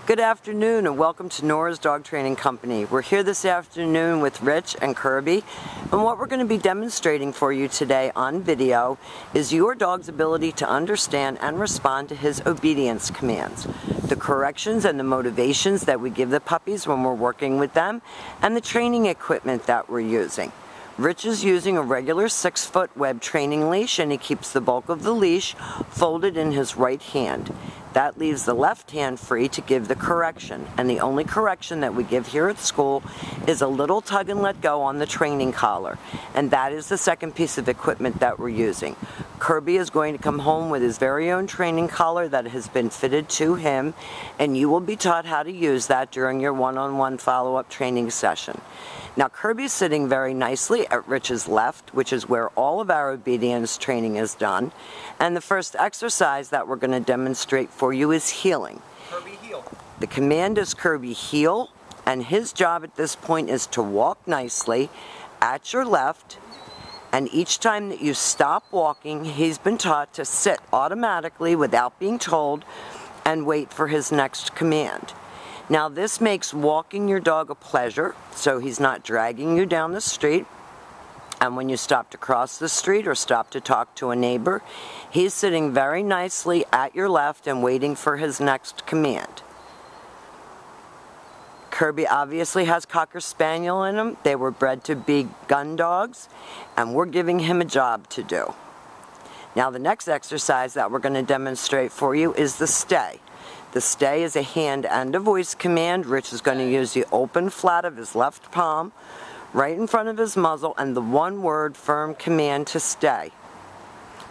Good afternoon and welcome to Nora's Dog Training Company. We're here this afternoon with Rich and Kirby, and what we're going to be demonstrating for you today on video is your dog's ability to understand and respond to his obedience commands, the corrections and the motivations that we give the puppies when we're working with them, and the training equipment that we're using. Rich is using a regular 6-foot web training leash, and he keeps the bulk of the leash folded in his right hand. That leaves the left hand free to give the correction, and the only correction that we give here at school is a little tug and let go on the training collar, and that is the second piece of equipment that we're using. Kirby is going to come home with his very own training collar that has been fitted to him, and you will be taught how to use that during your one-on-one follow-up training session. Now, Kirby's sitting very nicely at Rich's left, which is where all of our obedience training is done. And the first exercise that we're going to demonstrate for you is heeling. Kirby, heel. The command is Kirby, heel, and his job at this point is to walk nicely at your left. And each time that you stop walking, he's been taught to sit automatically without being told and wait for his next command. Now, this makes walking your dog a pleasure, so he's not dragging you down the street. And when you stop to cross the street or stop to talk to a neighbor, he's sitting very nicely at your left and waiting for his next command. Kirby obviously has Cocker Spaniel in him. They were bred to be gun dogs, and we're giving him a job to do. Now, the next exercise that we're going to demonstrate for you is the stay. The stay is a hand and a voice command. Rich is going to use the open flat of his left palm right in front of his muzzle and the one-word firm command to stay.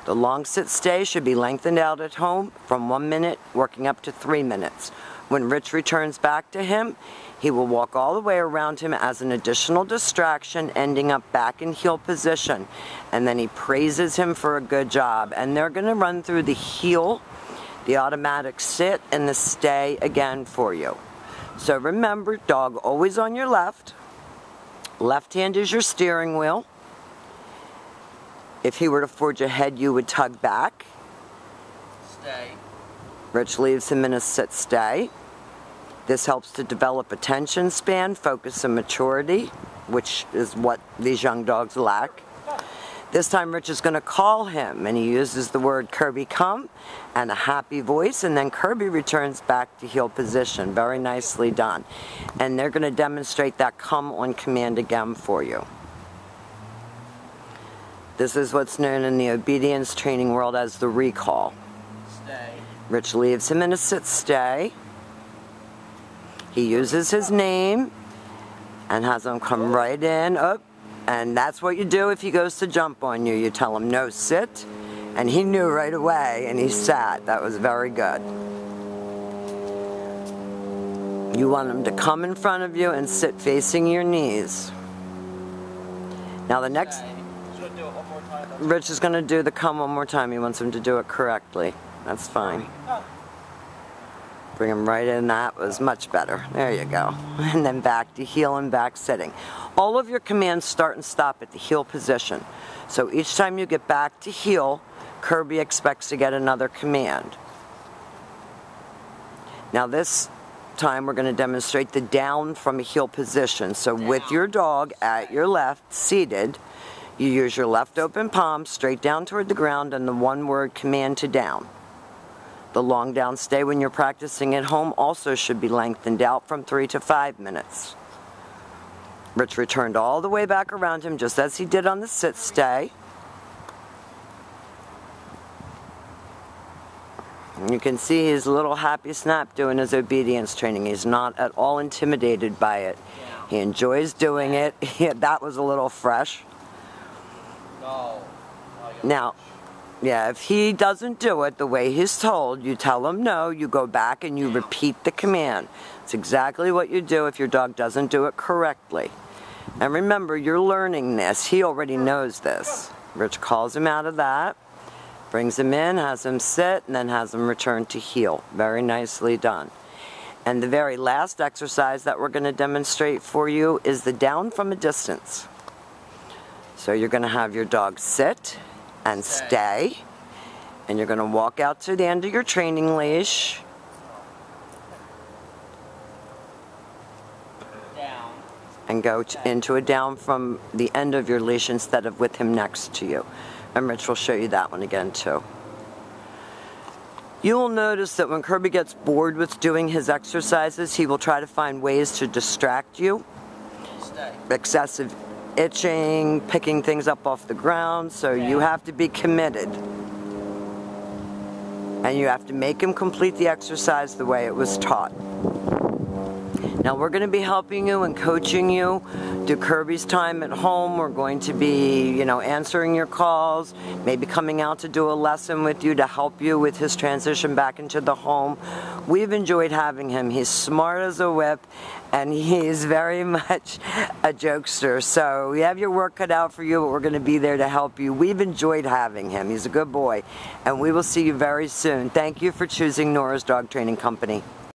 The long sit stay should be lengthened out at home from 1 minute working up to 3 minutes. When Rich returns back to him, he will walk all the way around him as an additional distraction, ending up back in heel position. And then he praises him for a good job. And they're going to run through the heel, the automatic sit, and the stay again for you. So remember, dog always on your left. Left hand is your steering wheel. If he were to forge ahead, you would tug back. Stay. Rich leaves him in a sit stay. This helps to develop attention span, focus, and maturity, which is what these young dogs lack. This time Rich is going to call him, and he uses the word Kirby come and a happy voice, and then Kirby returns back to heel position. Very nicely done. And they're going to demonstrate that come on command again for you. This is what's known in the obedience training world as the recall. Stay. Rich leaves him in a sit stay. He uses his name and has him come right in. Oh. And that's what you do if he goes to jump on you. You tell him, no, sit. And he knew right away, and he sat. That was very good. You want him to come in front of you and sit facing your knees. Now the next... Should do it one more time. Rich is going to do the come one more time. He wants him to do it correctly. That's fine. Bring him right in. That was much better. There you go. And then back to heel and back sitting. All of your commands start and stop at the heel position. So each time you get back to heel, Kirby expects to get another command. Now this time we're going to demonstrate the down from a heel position. So with your dog at your left, seated, you use your left open palm straight down toward the ground and the one-word command to down. The long down stay when you're practicing at home also should be lengthened out from 3 to 5 minutes. Rich returned all the way back around him just as he did on the sit stay. And you can see his little happy snap doing his obedience training. He's not at all intimidated by it. He enjoys doing it. That was a little fresh. Now, yeah, if he doesn't do it the way he's told, you tell him no, you go back and you repeat the command. It's exactly what you do if your dog doesn't do it correctly. And remember, you're learning this. He already knows this. Rich calls him out of that, brings him in, has him sit, and then has him return to heel. Very nicely done. And the very last exercise that we're going to demonstrate for you is the down from a distance. So you're going to have your dog sit and stay, and you're going to walk out to the end of your training leash, and go into a down from the end of your leash instead of with him next to you. And Rich will show you that one again too. You will notice that when Kirby gets bored with doing his exercises, he will try to find ways to distract you. Stay. Excessive itching, picking things up off the ground, so you have to be committed. And you have to make him complete the exercise the way it was taught. Now we're going to be helping you and coaching you through Kirby's time at home. We're going to be, answering your calls, maybe coming out to do a lesson with you to help you with his transition back into the home. We've enjoyed having him. He's smart as a whip, and he's very much a jokester. So you have your work cut out for you, but we're going to be there to help you. We've enjoyed having him. He's a good boy, and we will see you very soon. Thank you for choosing Nora's Dog Training Company.